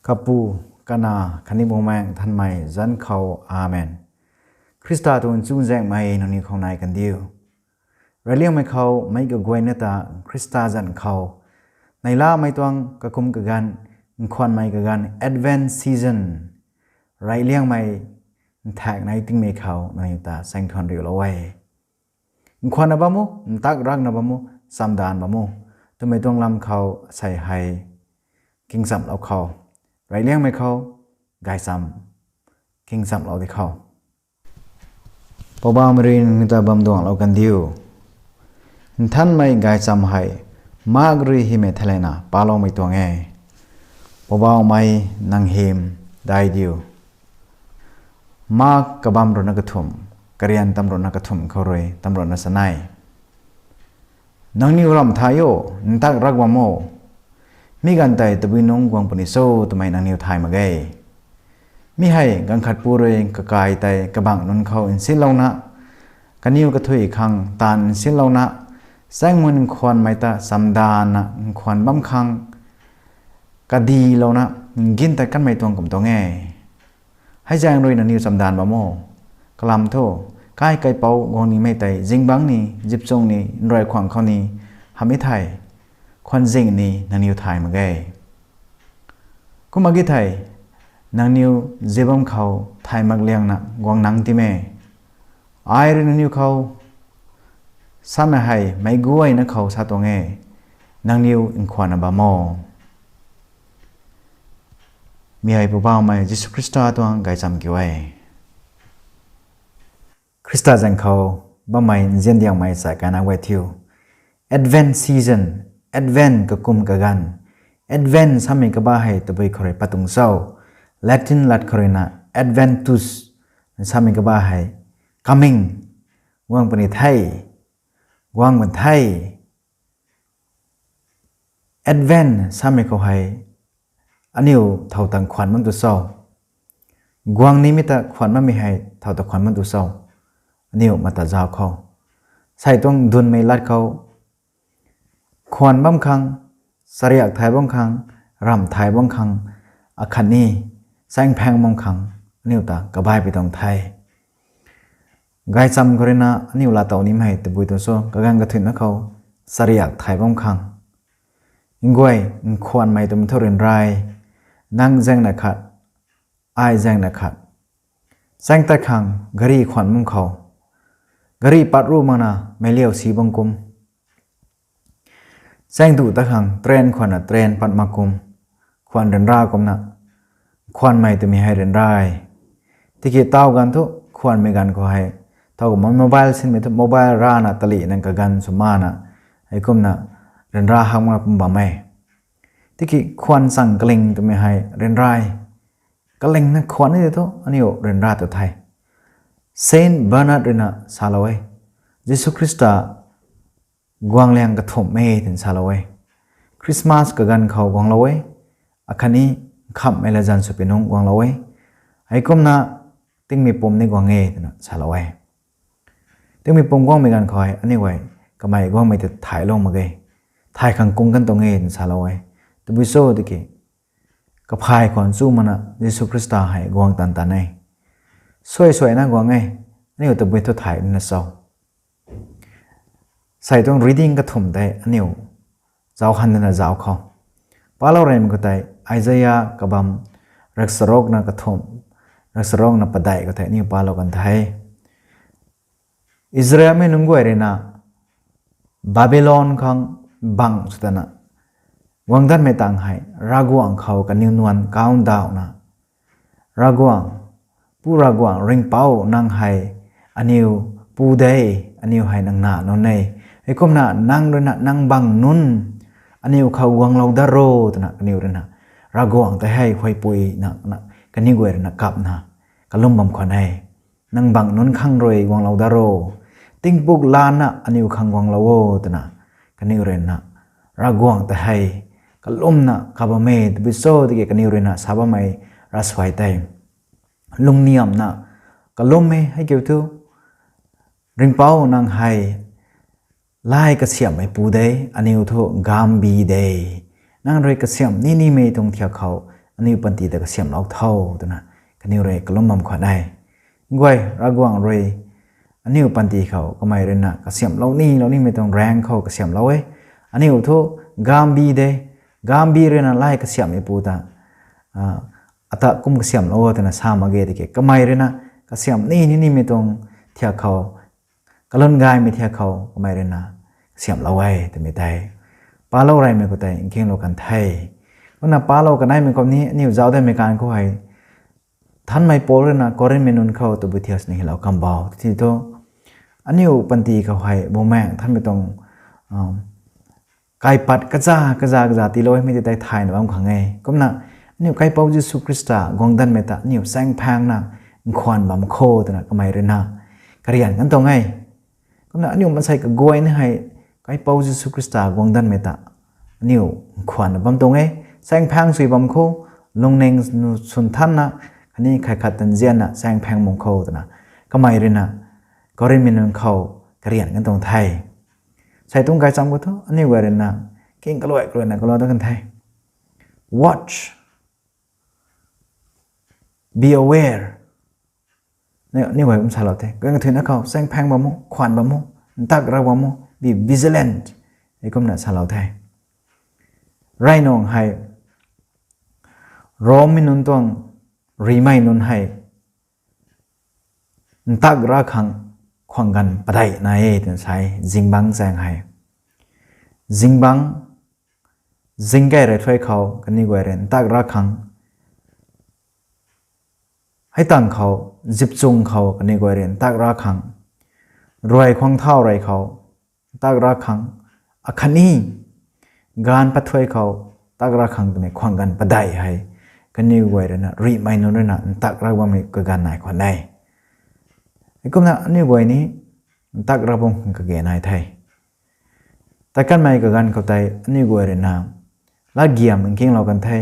kapu kana khani momang than mai zan khau amen Krista ton chung jeng mai noni khong nai kan diu raliang mai khau mai ga goina ta Krista zan khau naila mai tuang ka kum ka gan khwan mai ka gan advent season raliang mai thak nai ting mai khau nai ta sang thon ri lo wai khwan ba mu tak rak na ba mu samdan ba mu tu mai tuang lam khau sai hai king sam lo khau raliang mai khau gai sam king sam lo di khau Pabam rin ngita bam dong lo kan diu than mai gai sam hai magri hi me thalena palo mai tuang e Pabam mai nang him dai diu mag kabam ro na kathum karian tam ro na kathum khoroi tam ro na sanai nang ni ram thayo ntak rak wa mo mi gan tai tabi nong gwang pani so tumai nang ni thai ma gai mi hai gang khat pu roi ka kai tai ka bang non khau in sin launa kaniu ka thui khang tan sin launa sang mun khwan mai ta samdana khwan bam khang ka di launa gin ta kan mai tong kom tong e hai jang roi na niu samdan ba mo kalam tho kai kai pau gong ni mai tai jing bang ni jip chong ni roi khwang khau ni hami thai khwan jing ni na niu thai ma gai kumagi thai nang niu zebam khau thai mak liang na gwang nang ti me ai ri niu khau sam hai mai guai na khau sa tong e nang niu in khwana ba mo mi hai pa mai Jesus Christa tuang gai cham ki wai Christa jang khau ba mai jen diang mai sa kana wai thiu advent season advent ka kum ka gan advent sami ka ba hai to bai khore patung sau Latin lat korina adventus sami ka ba hai coming wang pani thai wang man thai advent sami ko hai aniu thau tang khwan man tu sau gwang ni mi ta khwan ma mi hai thau ta khwan man tu sau aniu mata jaw kho sai tong dun mai lat kho khwan bam khang sariak thai bam khang ram thai bam khang akhan ni sang phang mong khang niu ta ka bai pi tong thai gai cham korena niu la taw ni mai te bui to so ka gang ka thin na khau sariak thai bom khang ingoi khwan mai tum thorin rai nang jang na khat ai jang na khat sang ta khang gari khwan mong khau gari pat ru mana meliau si bong kum sang du ta khang tren khwan na tren pat makum khwan ren ra kom na khwan mai tu mi hai ren rai tiki taw gan thu khwan me gan ko hai taw mobile sin me thu mobile ra na tali nang ka gan sumana ai kum na ren ra hang ma pum ba mai tiki khwan sang kling tu mi hai ren rai kling na khwan ni thu ani o ren ra tu thai Saint Bernard rena salawai Jesus Christa gwang leng ka thom me tin salawai Christmas ka gan khau gwang lawai akhani kham mela jan su pinong gwang lawai ai kom na ting mi pom ni gwang e na salawai ting mi pom gwang me gan khoi ani wai kamai gwang me te thai long ma ge thai khang kung kan tong e salawai tu bi so de ki ka phai kon chu mana Jesus Christa hai gwang tan tan ai soi soi na gwang e ani tu bi to thai na so sai tong reading ka thum dai ani zaw han na zaw kho palo rem ko tai Isaiah kabam raksarok na kathom raksarok na padai ko thai ni palo kan thai Israel me nungu arena Babylon khang bang sutana wangdan me tang hai raguang khau kan new nuan count down na raguang pu raguang ring pau nang hai aniu pu dai aniu hai nang na no nei ekom na nang rena nang bang nun aniu khau wang lau da ro tana aniu rena raguang ta hai khoi pui na kani gwer na kap na kalum bam khon hai nang bang nun khang roi wang lau da ro ting puk la na aniu khang wang lau tana kani ren na raguang ta hai kalum na khaba me bi so de kani ren na saba mai raswai tai lung niam na kalum me hai keu tu ring pau nang hai lai ka siam mai pu dei aniu tho gam bi dei nang roi ka siam ni ni me tong thia khau อันนี้ปันตีแต่ก็เสียมเล่าเท่าตัวนะกันนี้เลยก็ล้มมั่มขวัญได้ง่วยรักว่างเลยอันนี้ปันตีเขาก็ไม่เรนนะก็เสียมเล่านี่ไม่ต้องแรงเขาก็เสียมเล่าเอ้อันนี้อุทุกามบีเดกามบีเรนนะไล่ก็เสียมไม่ปูตาอัตกุมก็เสียมเล่าแต่นะสามาเกติเกก็ไม่เรนนะก็เสียมนี่ไม่ต้องเที่ยวเขาก็ล้นกายไม่เที่ยวเขาก็ไม่เรนนะเสียมเล่าไว้แต่ไม่ได้ปาเล่าอะไรไม่ก็ได้เก่งโลกันไทยวันน่ะปาเล่ากันได้ไม่ก็นี้นิวเจ้าได้ไม่การก็ให้ท่านไม่โปรเลยนะก็เรื่องเมนูเขาตัวบุตรสนี่เราคำบอกที่โตอันนี้ปันตีเขาให้โมแม่ท่านไม่ต้องไก่ปัดกระจาตีโลให้ไม่ได้ถ่ายนะบางครั้งไงก็น่ะนี่ไก่เป้าจิสุคริสต์กองดันเมตานี่แสงแพงนะควันบำโคตัวน่ะก็ไม่เรนะกระเรียนกันตรงไงก็น่ะนี่มันใส่กับกล้วยนี่ให้ไก่เป้าจิสุคริสต์กองดันเมตานี่ควันบำตรงไงแสงแพงสุยบำโคลงในสุนทันนะอันนี้ใครขัดตันเจียนนะแสงแพงมงโคตัวน่ะก็ไม่เรนะก็เรียนมีนเขากระเรียนกันตรงไทยใส่ตรงกายจำก็เถอะอันนี้เวรนะเก่งกล้วยนะก็รอตั้งกันไทย watch be aware นี่เวรผมสารเทก็ยังถือนะเขาแสงแพงบ่มุขวัญบ่มุตักเราบ่มุ be vigilant ไอ้ก็มันสารไทยไรน้องให้รอมินุนต้องรีไม่นุนให้ตักราคังขวางกันปะได้นายถึงใช้จิงบังแสงให้จิงบังจิงแก่เรทไฟเขากันนี่กว่าเรนตักราคังให้ตั้งเขาจิบจุงเขากันนี่กว่าเรนตักราคังรวยควงเท่าไรเขาตักราคังอัคนีงานปัดไฟเขาตักราคังตัวนี้ขวางกันปะได้ให้กันนี่กว่าเรนนะรีไม่นุนนะตักราว่าไม่ก็การนายคนใดไอ้ก็น่ะนี่ไว้นี้ตักระบงก็เกณฑ์นายไทยแต่กันไม่ก็กันเขาไทยนี่ไว้เรื่องน้ำลาเกียมเก่งเรากันไทย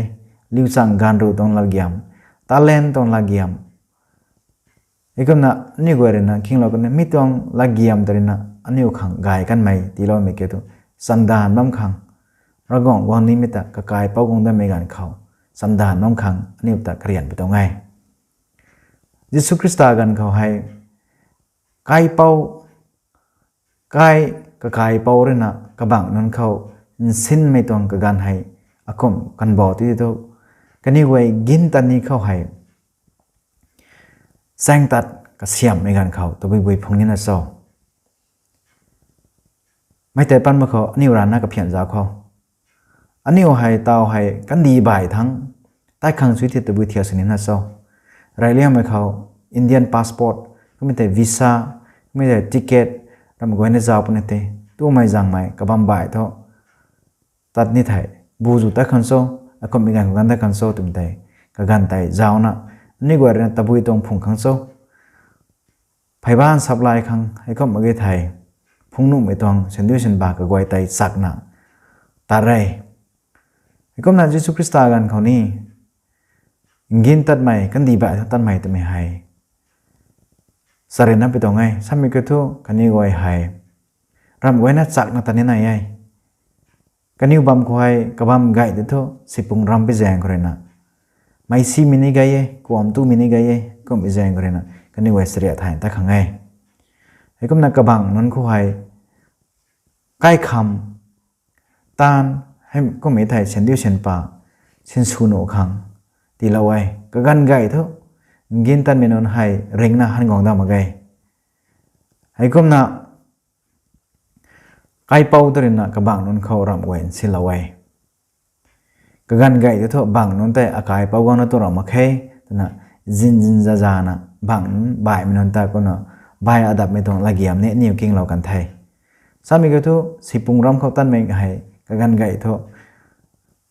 ลิวสังการรู้ตรงลาเกียมตาเลนตรงลาเกียมไอ้ก็น่ะนี่ไว้เรื่องน้ำเก่งเรากันไม่ต้องลาเกียมแต่น่ะอันนี้ขังกายกันไม่ตีเราไม่เกี่ยวสันดานน้ำขังระกองวันนี้ไม่ตักกายเป้ากงได้ไม่กันเขาสันดานน้ำขังอันนี้ตักเรียนไปตรงไงยิสุคริสต์กันเขาให้ไก่เป้าไก่กับไก่เป้าเรื่องน่ะกระบังนั้นเขาสิ้นไม่ต้องกับการให้อากมกันบอกที่ตัวกันนี่ไว้กินตันนี้เขาให้แสงตัดกับเสียมในการเขาตัวไปพงนี้น่ะซ้อไม่แต่ปั้นมาเขาอันนี้ร้านน่ากับเพียนสาวเขาอันนี้ให้เตาให้กันดีบ่ายทั้งใต้ขังสุดที่ตัวไปเที่ยวสนิทน่ะซ้อรายเลี้ยงมาเขาอินเดียนพาสปอร์ตก็ไม่แต่วีซ่าไม่ได้ติเกตเราไม่ควรจะจ้าปุ่นเตะตัวไม่จังไม่กับบำบัดเท่าตัดนิทัยบูจุตะขันโซ่ก็มีการกันตะขันโซ่ตุ้มเตะกับกันไตจ้าวนะนี่กว่าเรื่องตะบุยตรงผงขันโซ่ไผ่บ้านสับลายขังให้ก็มาเกยไทยพงนุ่มไอตองฉันด้วยฉันบากกับกวยไตสักหนักตาไรไอ้ก็น่าจะสุคริสตากันเขานี่กินตัดใหม่กันดีแบบตัดใหม่แต่ไม่ให้สารนับไปตรงไงสามีก็ทุกกันนี่ไว้ให้รำไว้นัดสักนัดตอนนี้ไหนไงกันนี่บำควายกับบำไก่เด็ดทุกสิปุ่งรำไปแจงคนน่ะไม่ซีมินิไก่กูอมตู้มินิไก่ก็ไปแจงคนน่ะกันนี่ไว้เสียถ่ายตาขังไงไอ้ก็นักกระบังนั้นควายใกล้คำตานให้ก็ไม่ไทยเช่นเดียวเช่นป่าเช่นสูโนขังตีละไว้ก็กันไก่ทุกกินตันเมนนให้เร่งนะหันกองดามาไกให้ก้มนะไก่เป่าตัวนี้นะกับบางนนเขารำไว้สิละไว้ก็กันไก่ตัวทุกบางนนแต่อากายเป่ากองนั้นตัวรำมาแค่ตัวน่ะจินซานะบางบ่ายเมนนตาก็น่ะบ่ายอดับไม่ต้องละเกียมเนี่ยนิ่วเก่งเรากันไทยสามีก็ทุกสิปุงรำเขาตันไม่ให้ก็กันไก่ทุก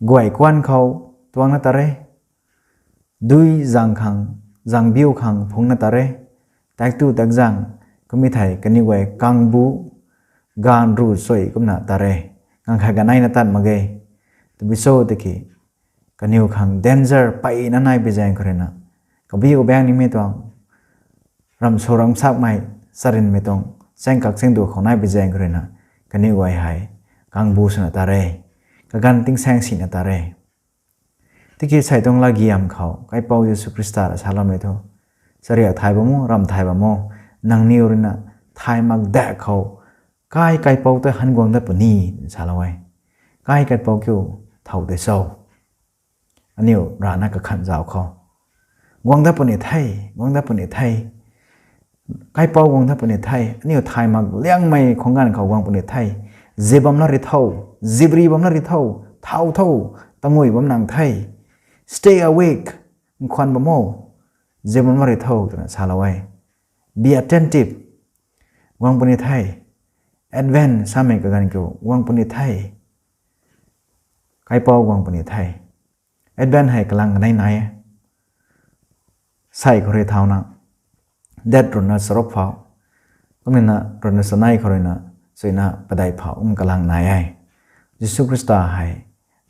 กวยควันเขาตัวนั้นตาเรดุยจังขังจังบิวขังพงนัตเร่แต่ตู้ตักจังก็มีไทยกันนี่ไว้กังบูการรูสวยก็น่าตาเร่กังขายกันไหนนัตันมาเกยตัวบิโซ่ตะกี้กันนี่ขังเดนเซอร์ไปนั่นไหนไปแจงคนน่ะก็บิวแบงนี่ไม่ต้องรำโซรำซักไม่สรินไม่ต้องแสงกักแสงดูของนายไปแจงคนน่ะกันนี่ไว้ให้กังบูสนัตเร่กันติ้งแสงสีนัตเร่ ที่กี่ใส่ตรงลาเกียมเขาไก่เป่าเยซูคริสต์ละชาลอมเลยทุสเรียกไทยบ่โมรำไทยบ่โมนางนิวรินะไทยมักแดกเขาไก่เป่าแต่หันกวางแต่ปนีชาลไว้ไก่เป่าเกี่ยวเท่าแต่โซอันนี้ร้านนักขันเจ้าเขากวางแต่ปนีไทยกวางแต่ปนีไทยไก่เป่ากวางแต่ปนีไทยอันนี้ไทยมักเลี้ยงไม่ของงานเขากวางปนีไทยเจ็บบัมนาริเท่าจิบรีบัมนาริเท่าตั้งงวยบัมนางไทย stay awake ควันบ่โมเจ็บบัมนาริเท่าตัวนั้นชาลไว้ be attentive กวางปนีไทย advance สามีกันเกี่ยวกวางปนีไทยไก่เป่ากวางปนีไทย advance ให้กำลังไหนใส่เขาเรียเท่านะเด็ดรุ่นนั้นสรบเผาก็มีนะรุ่นนั้นสนายเขาเลยนะสวยนะประดัยเผากำลังไหนไอ้เยซูคริสต์ให้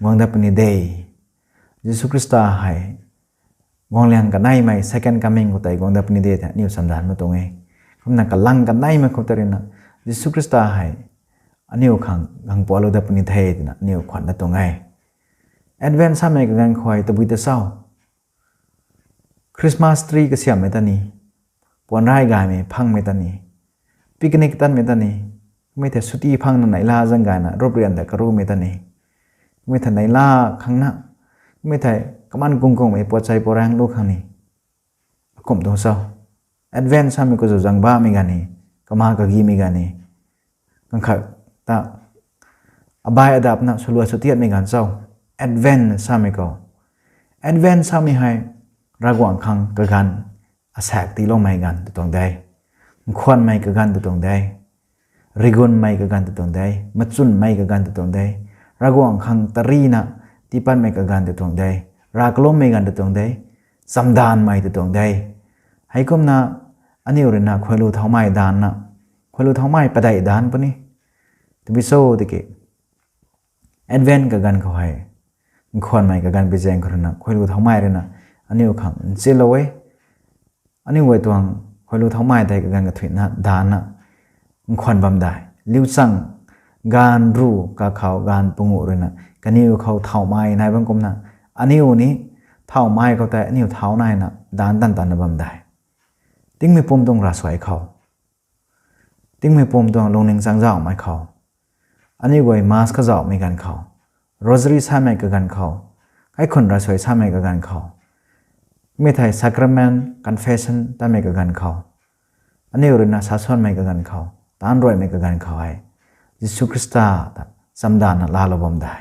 วางดับนี้เดย์เยซูคริสต์ให้วางเลี้ยงกันได้ไหม second coming ก็แต่วางดับนี้เดย์นี่สันดานมาตรงนี้ก็มีนะกำลังกันได้ไหมเขาแต่เรนะเยซูคริสต์ให้อันนี้ขังปอลดับนี้เทนะนี่ขวัญนั่นตรงไง advance สามีกันคอยตะบุยตะเศร้าคริสต์มาสทรีก็เสียไม่ตันนี้ปวนไร่กายไม่พังไม่ตันนี้ปิกนิกตันไม่ตันนี้ไม่แต่สุตีพังนั่นไหนล่าจังกายนะรบเรียนแต่กรู้ไม่ตันนี้ไม่แต่ไหนล่าข้างหน้าไม่แต่กำมันกุ้งกุ้งไม่ปวดใจปวดแรงลูกข้างนี้กลมตัวเศร้า advance สามีก็จะจังบ้าไม่กันนี้ก็มากกี่ไม่กันนี้กังขัดตาอบายอดับนะสลัวสุตีไม่กันเศร้า advance สามีก็ advance สามีให้รักหวังคังกะกันอาศัยตีลงไม่กันตัวตรงใดควันไม่กะกันตัวตรงใดริกุนไม่กะกันตัวตรงใดมัดซุนไม่กะกันตัวตรงใดรักหวังคังตรีนะที่ปันไม่กะกันตัวตรงใดรักลมไม่กันตัวตรงใดสัมดานไม่ตัวตรงใดให้ก้มนะอันนี้เรานะคอยรู้เท่าไม่ดานนะคอยรู้เท่าไม่ประเดี๋ยวดานปะนี่ที่พิโซติเกแอดเวนกะกันเขาให้ควันไม่กะกันไปแจงคนนะคอยรู้เท่าไม่เลยนะอันนี้ขังเสียเลยอันนี้ไว้ตัวคอยรู้เท่าไม่ได้กับการกระถิ่นนะดานนะควันบำได้ลิ้วสั่งการรู้กับเขาการปงุเลยนะกันนี้เขาเท่าไม่ในบางกรมนะอันนี้นี้เท่าไม่เขาแต่อันนี้เท่าในนะดานตันบำได้ติ้งไม่ปุ่มตรงรัสไว้เขาติ้งไม่ปุ่มตรงลงหนึ่งสังเจ้าไม่เขาอันนี้ไว้มาสก์เจ้าไม่กันเขาโรสรีสามไม่กันเขาไอ้คนรัสไว้สามไม่กันเขาไม่ไทย sacrament confession แต่ไม่กับกันเขาอันนี้เรื่องน่าสะสมไม่กับกันเขาตานรวยไม่กับกันเขาไอ้เยซูคริสต์สัมดานลาลบอมได้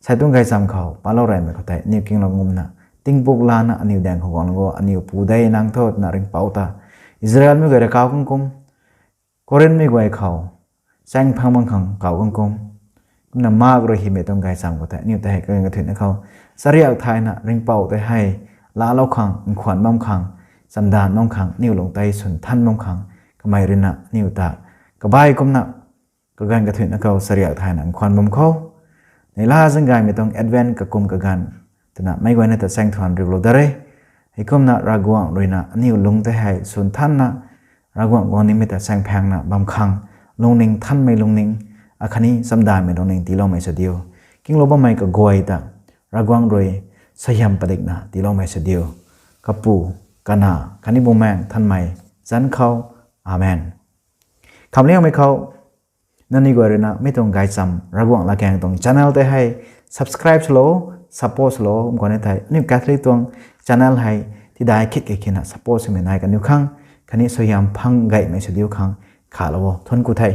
ใช้ตุ้งไก่ซ้ำเขาปาลอะไรไม่เขาแต่นิวกิงลงงมนะติ้งปุกลานะอันนี้แดงเขาก่อนก็อันนี้ปูได้นางโทษนาริงเป้าตาอิสราเอลไม่เคยได้เขาคงคมโคเรนไม่เคยเขาแซงพังบังคังเขาคงคมคุณน่ะมากเลยหิมะตุ้งไก่ซ้ำเขาแต่นิวแต่ให้เกินกระถิ่นนะเขาสรีระไทยนะริงเป่าแต่ให้ลาเล่าขังขวัญมั่งขังสัมดานมั่งขังนิ้วลงไตส่วนท่านมั่งขังก็ไม่รินะนิ้วตากระบายก้มหนักกระกันกระถิ่นนะเขาสรีระไทยนะขวัญมั่งเขาในลาสังกายไม่ต้องแอดเวนต์กับกลมกระกันแต่นะไม่ไว้ในแต่แสงทวนริบโลดได้ให้ก้มหนักรากวางรินะนิ้วลงแต่ให้ส่วนท่านนะรากวางวันนี้ไม่แต่แสงแพงนะบำคังลงนิ่งท่านไม่ลงนิ่งอาคันนี้สัมดานไม่ลงนิ่งตีเราไม่เสียเดียวกิ้งลบไม่ก็กวยตารากวางรวยสยามประเด็กนะตีเราไม่เสียเดียวกับปูกันหาคันนี้บุ้งแมงท่านไม่จันเขาอาเมนคำเลี้ยงไม่เขานั่นนี่ก็เรื่องนะไม่ต้องไกด์ซ้ำรากวางละแกงตรงช่องแต่ให้ subscribe สโล support สโลผมก็ในไทยนี่แคทลิกตรงช่องให้ที่ได้คิดเกี่ยวกับ support สิ่งไหนกันอยู่ข้างคันนี้สยามพังไกด์ไม่เสียเดียวข้างขาละวทนกูไทย